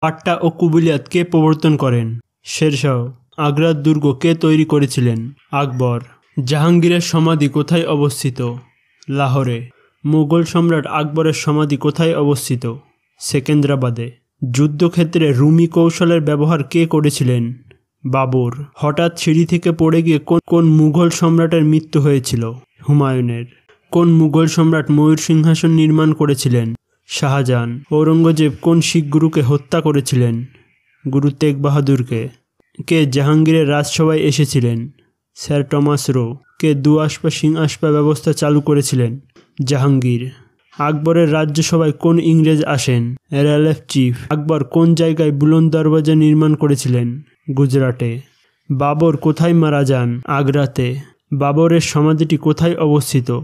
পাট্টা ও কুবুলিয়াত কে প্রবর্তন করেন? শেরশাহ। আগ্রার দুর্গ কে তৈরি করেছিলেন? আকবর। জাহাঙ্গীরের সমাধি কোথায় অবস্থিত? লাহোরে। মুঘল সম্রাট আকবরের সমাধি কোথায় অবস্থিত? সেকেন্দ্রাবাদে। যুদ্ধক্ষেত্রে রুমি কৌশলের ব্যবহার কে করেছিলেন? বাবর। হঠাৎ সিঁড়ি থেকে পড়ে গিয়ে কোন মুঘল সম্রাটের মৃত্যু হয়েছিল? হুমায়ুনের। কোন মুঘল সম্রাট ময়ূর সিংহাসন নির্মাণ করেছিলেন? শাহজাহান। ঔরঙ্গজেব কোন শিখ গুরুকে হত্যা করেছিলেন? গুরু তেগ বাহাদুরকে। কে জাহাঙ্গীরের রাজসভায় এসেছিলেন? Sir Thomas Roe. কে দুআসপা সিংআসপা ব্যবস্থা চালু করেছিলেন? জাহাঙ্গীর। আকবরের রাজ্যসভায় কোন ইংরেজ আসেন? এরএলএফ চিফ। আকবর কোন জায়গায় বুলন্দ দরওয়াজা নির্মাণ করেছিলেন? গুজরাটে। বাবর কোথায় মারা যান? আগ্রাতে। বাবরের সমাধিটি কোথায় অবস্থিত?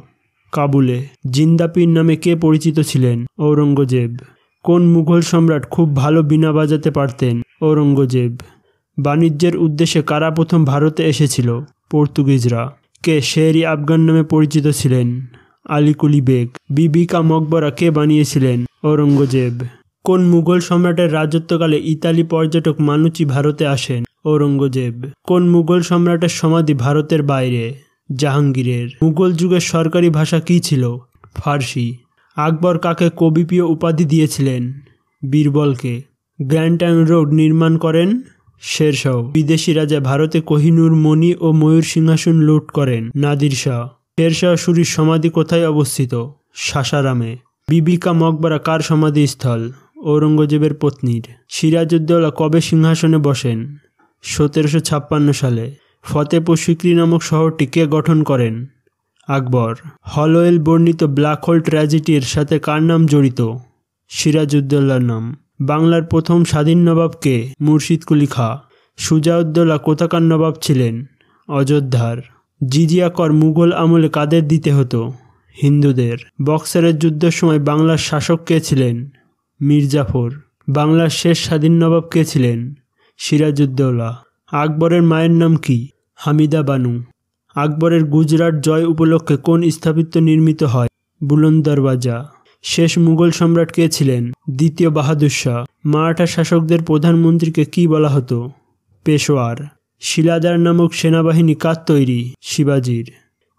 কাবুলে। জিন্দাপীর নামে কে পরিচিত ছিলেন? ঔরঙ্গজেব। কোন মুঘল সম্রাট খুব ভালো বীণা বাজাতে পারতেন? ঔরঙ্গজেব। বাণিজ্যের উদ্দেশ্যে কারা প্রথম ভারতে এসেছিল? পর্তুগিজরা। কে শের-ই আফগান নামে পরিচিত ছিলেন? আলী কুলি বেগ। বিবি কা মকবরা কে বানিয়েছিলেন? ঔরঙ্গজেব। কোন মুঘল সম্রাটের রাজত্বকালে ইতালি পর্যটক মানুচি ভারতে আসেন? ঔরঙ্গজেব। কোন মুঘল সম্রাটের সমাধি ভারতের বাইরে? জাহাঙ্গীরের। মুঘল যুগের সরকারি ভাষা কী ছিল? ফার্সি। আকবর কাকে কবিপ্রিয় উপাধি দিয়েছিলেন? বীরবলকে। গ্র্যান্ড ট্রাঙ্ক রোড নির্মাণ করেন? শেরশাহ। বিদেশি রাজা ভারতে কোহিনূর মণি ও ময়ূর সিংহাসন লুট করেন? নাদির শাহ। শেরশাহ সূরির সমাধি কোথায় অবস্থিত? সাসারামে। বিবি কা মকবরা কার সমাধিস্থল? ঔরঙ্গজেবের পত্নীর। সিরাজউদ্দৌলা কবে সিংহাসনে বসেন? 1756 সালে। ফতেপুর সিক্রি নামক শহরটি কে গঠন করেন? আকবর। হলওয়েল বর্ণিত ব্ল্যাক হোল ট্র্যাজেডির সাথে কার নাম জড়িত? সিরাজউদ্দৌলার নাম। বাংলার প্রথম স্বাধীন নবাব কে? মুর্শিদ কুলি খাঁ। সুজাউদ্দৌলা কোথাকার নবাব ছিলেন? অযোধ্যার। জিজিয়া কর মুঘল আমলে কাদের দিতে হতো? হিন্দুদের। বক্সারের যুদ্ধের সময় বাংলার শাসক কে ছিলেন? মীর জাফর। বাংলার শেষ স্বাধীন নবাব কে ছিলেন? সিরাজউদ্দৌলা। আকবরের মায়ের নাম কি? হামিদা বানু। আকবরের গুজরাট জয় উপলক্ষে কোন স্থাপত্য নির্মিত হয়? বুলন্দ দরওয়াজা। শেষ মুঘল সম্রাট কে ছিলেন? দ্বিতীয় বাহাদুর শাহ। মারাঠা শাসকদের প্রধানমন্ত্রীকে কি বলা হতো? পেশোয়ার। শিলাদার নামক সেনাবাহিনী কার তৈরি? শিবাজির।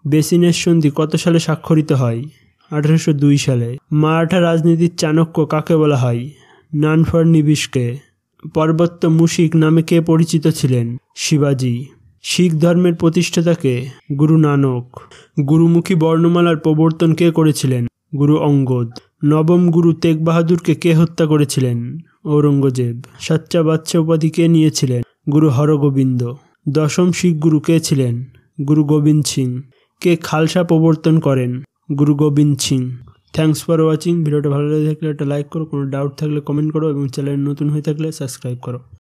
বেসিনের সন্ধি কত সালে স্বাক্ষরিত হয়? 1802 সালে। মারাঠা রাজনীতির চাণক্য কাকে বলা হয়? নানফর্নিবিশকে। পর্বত্য মুশিক নামে কে পরিচিত ছিলেন? শিবাজি। শিখ ধর্মের প্রতিষ্ঠাতাকে? গুরু নানক। গুরুমুখী বর্ণমালার প্রবর্তন কে করেছিলেন? গুরু অঙ্গদ। নবম গুরু তেগ বাহাদুরকে কে হত্যা করেছিলেন? ঔরঙ্গজেব। সাচ্চা বাদশা উপাধি কে নিয়েছিলেন? গুরু হরগোবিন্দ। দশম শিখ গুরু কে ছিলেন? গুরু গোবিন্দ সিং। কে খালসা প্রবর্তন করেন? Guru Gobind Singh. Thanks for watching. ভিডিওটা ভালো লেগে থাকলে একটা লাইক করো, কোনো ডাউট থাকলে কমেন্ট করো এবং চ্যানেল নতুন হয়ে থাকলে সাবস্ক্রাইব করো।